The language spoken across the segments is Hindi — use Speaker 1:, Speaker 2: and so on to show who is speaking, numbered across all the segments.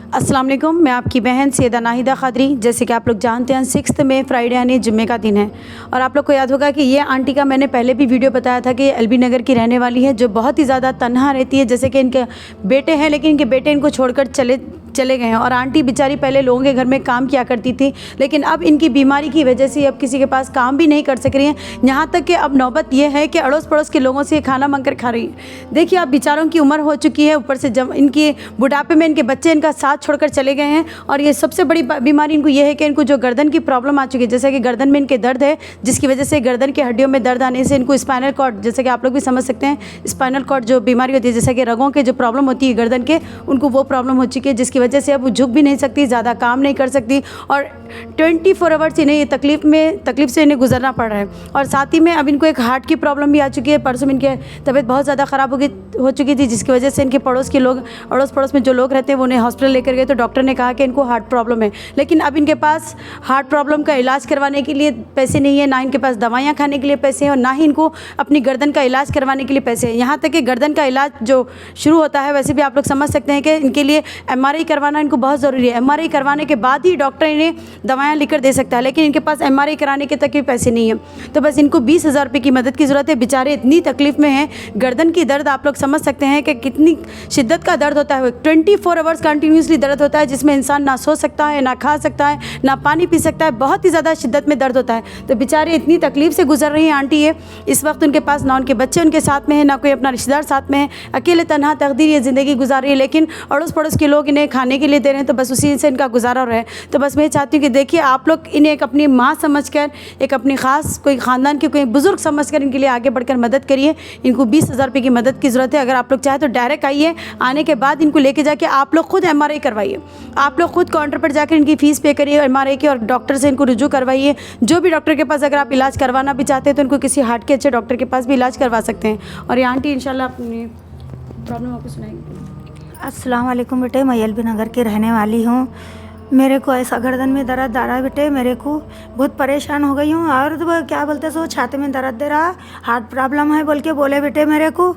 Speaker 1: अस्सलाम वालेकुम, मैं आपकी बहन सैयदा नाहिदा क़ादरी। जैसे कि आप लोग जानते हैं 6 मई फ्राइडे यानी जुम्मे का दिन है और आप लोग को याद होगा कि ये आंटी का मैंने पहले भी वीडियो बताया था कि एलबी नगर की रहने वाली है, जो बहुत ही ज़्यादा तन्हा रहती है। जैसे कि इनके बेटे हैं लेकिन इनके बेटे इनको छोड़कर चले गए हैं और आंटी बेचारी पहले लोगों के घर में काम किया करती थी, लेकिन अब इनकी बीमारी की वजह से अब किसी के पास काम भी नहीं कर सक रही हैं। यहाँ तक कि अब नौबत ये है कि अड़ोस पड़ोस के लोगों से खाना मांग कर खा रही है। देखिए अब बेचारों की उम्र हो चुकी है, ऊपर से जब इनकी बुढ़ापे में इनके बच्चे इनका साथ छोड़कर चले गए हैं और ये सबसे बड़ी बीमारी इनको ये है कि इनको जो गर्दन की प्रॉब्लम आ चुकी है, जैसे कि गर्दन में इनके दर्द है, जिसकी वजह से गर्दन की हड्डियों में दर्द आने से इनको स्पाइनल कॉर्ड, जैसे कि आप लोग भी समझ सकते हैं, स्पाइनल कॉर्ड जो बीमारी होती है, जैसे कि रगों के जो प्रॉब्लम होती है गर्दन के, उनको वो प्रॉब्लम हो चुकी है, जिसकी वजह से अब वो झुक भी नहीं सकती, ज़्यादा काम नहीं कर सकती और 24 आवर्स इन्हें ये तकलीफ से इन्हें गुजरना पड़ रहा है। और साथ ही में अब इनको एक हार्ट की प्रॉब्लम भी आ चुकी है। परसों इनकी तबीयत बहुत ज़्यादा ख़राब हो चुकी थी, जिसकी वजह से इनके पड़ोस के लोग, अड़ोस पड़ोस में जो लोग रहते हैं वो उन्हें हॉस्पिटल लेकर गए, तो डॉक्टर ने कहा कि इनको हार्ट प्रॉब्लम है। लेकिन अब इनके पास हार्ट प्रॉब्लम का इलाज करवाने के लिए पैसे नहीं है, ना इनके पास दवाइयाँ खाने के लिए पैसे हैं और ना ही इनको अपनी गर्दन का इलाज करवाने के लिए पैसे हैं। यहाँ तक कि गर्दन का इलाज जो शुरू होता है, वैसे भी आप लोग समझ सकते हैं कि इनके लिए MRI करवाना इनको बहुत ज़रूरी है। MRI करवाने के बाद ही डॉक्टर इन्हें दवाइयाँ लिखकर दे सकता है, लेकिन इनके पास MRI कराने के तक भी पैसे नहीं है। तो बस इनको 20,000 रुपये की मदद की ज़रूरत है। बेचारे इतनी तकलीफ़ में हैं। गर्दन की दर्द आप लोग समझ सकते हैं कि कितनी शिद्दत का दर्द होता है। 24 आवर्स कंटिन्यूसली दर्द होता है, जिसमें इंसान ना सो सकता है, ना खा सकता है, ना पानी पी सकता है। बहुत ही ज़्यादा शिद्दत में दर्द होता है। तो बेचारे इतनी तकलीफ़ से गुजर रही हैं आंटी ये। इस वक्त उनके पास ना उनके बच्चे उनके साथ में है, ना कोई अपना रिश्तेदार साथ में है। अकेले तन्हा तकदीर ये ज़िंदगी गुजार रही है, लेकिन अड़ोस पड़ोस के लोग इन्हें खाने के लिए दे रहे हैं, तो बस उसी से इनका गुजारा हो रहा है। तो बस मैं चाहती हूँ कि देखिए आप लोग इन्हें एक अपनी माँ समझकर, एक अपनी ख़ास कोई ख़ानदान के कोई बुज़ुर्ग समझकर इनके लिए आगे बढ़कर मदद करिए। इनको 20,000 रुपये की मदद की ज़रूरत है। अगर आप लोग चाहें तो डायरेक्ट आइए, आने के बाद इनको लेके जाके आप लोग खुद MRI करवाइए। आप लोग खुद काउंटर पर जाकर इनकी फ़ीस पे करिए MRI की और डॉक्टर से इनको रुजू करवाइए। जो भी डॉक्टर के पास अगर आप इलाज करवाना भी चाहते हैं तो इनको किसी हार्ट के अच्छे डॉक्टर के पास भी इलाज करवा सकते हैं। और ये आंटी इंशाल्लाह अपनी प्रॉब्लम आपको सुनाएंगे।
Speaker 2: अस्सलाम वालेकुम बेटे, मैं एलबी नगर की रहने वाली हूँ। मेरे को ऐसा गर्दन में दर्द आ रहा है बेटे, मेरे को बहुत परेशान हो गई हूँ। और तो क्या बोलते सो छाती में दर्द दे रहा, हार्ट प्रॉब्लम है बोल के बोले बेटे मेरे को।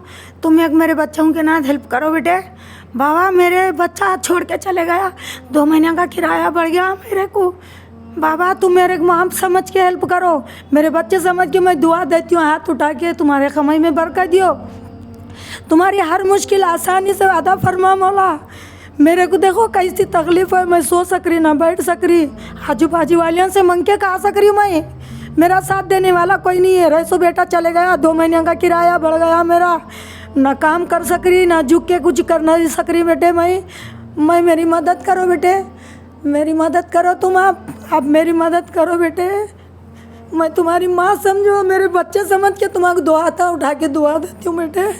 Speaker 2: तुम एक मेरे बच्चों के नाथ हेल्प करो बेटे। बाबा मेरे बच्चा छोड़ के चले गया, 2 महीने का किराया बढ़ गया मेरे को। बाबा तुम मेरे माँ समझ के हेल्प करो, मेरे बच्चे समझ के मैं दुआ देती हूँ, हाथ उठा के तुम्हारे कमाई में बरकत दियो, तुम्हारी हर मुश्किल आसानी से अदा फरमा मौला। मेरे को देखो कैसी तकलीफ़ है, मैं सो सक रही ना बैठ सक रही, आजू बाजू वालियों से मंग के खा सक रही मैं। मेरा साथ देने वाला कोई नहीं है। रईसो बेटा चले गया, 2 महीने का किराया बढ़ गया मेरा, ना काम कर सक रही, ना झुक के कुछ कर नहीं सक रही बेटे। मैं मेरी मदद करो बेटे, मेरी मदद करो तुम। आप मेरी मदद करो बेटे। मैं तुम्हारी माँ समझो, मेरे बच्चे समझ के तुम्हारा दुआ हाथ उठा के दुआ देती हूँ बेटे।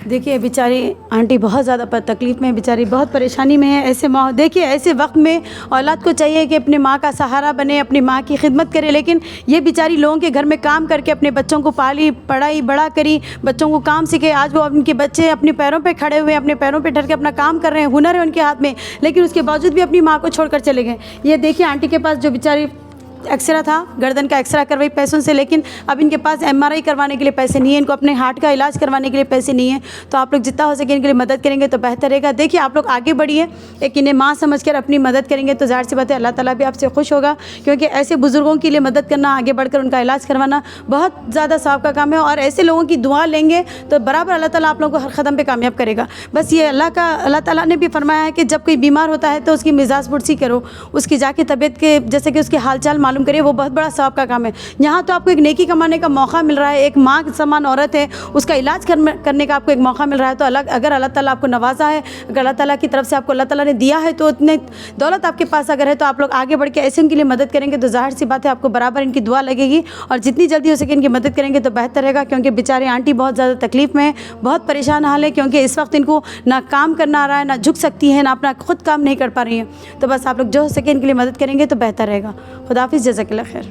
Speaker 1: देखिए बेचारी आंटी बहुत ज़्यादा तकलीफ़ में है, बेचारी बहुत परेशानी में है। ऐसे देखिए ऐसे वक्त में औलाद को चाहिए कि अपने माँ का सहारा बने, अपनी माँ की खिदमत करे, लेकिन ये बेचारी लोगों के घर में काम करके अपने बच्चों को पाली, पढ़ाई, बड़ा करी, बच्चों को काम सीखे। आज वो उनके बच्चे अपने पैरों पे खड़े हुए हैं, अपने पैरों पे ठहर के अपना काम कर रहे हैं, हुनर है उनके हाथ में, लेकिन उसके बावजूद भी अपनी माँ को छोड़कर चले गए। ये देखिए आंटी के पास जो बेचारी एक्सरा था, गर्दन का एक्सरा करवाई पैसों से, लेकिन अब इनके पास MRI करवाने के लिए पैसे नहीं है, इनको अपने हार्ट का इलाज करवाने के लिए पैसे नहीं है। तो आप लोग जितना हो सके इनके लिए मदद करेंगे तो बेहतर रहेगा। देखिए आप लोग आगे बढ़िए, एक इन्हें माँ समझकर अपनी मदद करेंगे तो ज़ाहिर सी बात है अल्लाह ताला भी आपसे खुश होगा, क्योंकि ऐसे बुज़ुर्गों के लिए मदद करना, आगे बढ़कर उनका इलाज करवाना बहुत ज़्यादा सवाब का काम है। और ऐसे लोगों की दुआ लेंगे तो बराबर अल्लाह ताला आप लोगों को हर कदम पर कामयाब करेगा। बस ये अल्लाह ताला ने भी फरमाया है कि जब कोई बीमार होता है तो उसकी मिजाज पुरसी करो, उसकी जाके तबीयत के जैसे कि उसके हाल चाल मालूम करिए, वो बहुत बड़ा सवाब का काम है। यहाँ तो आपको एक नेकी कमाने का मौका मिल रहा है, एक माँ समान औरत है, उसका इलाज करने का आपको एक मौका मिल रहा है। तो अगर अल्लाह ताला आपको नवाजा है, अगर अल्लाह ताला की तरफ से आपको अल्लाह ताला ने दिया है, तो उतने दौलत आपके पास अगर है तो आप लोग आगे बढ़ के ऐसे उनके लिए मदद करेंगे तो ज़ाहिर सी बात है आपको बराबर इनकी दुआ लगेगी। और जितनी जल्दी हो सके इनकी मदद करेंगे तो बेहतर रहेगा, क्योंकि बेचारे आंटी बहुत ज़्यादा तकलीफ़ में है, बहुत परेशान हाल है, क्योंकि इस वक्त इनको ना काम करना आ रहा है, ना झुक सकती है, ना अपना खुद काम नहीं कर पा रही हैं। तो बस आप लोग जो हो सके इनके लिए मदद करेंगे तो बेहतर रहेगा। खुदाफिज़, जज़ाकल्लाह खैर।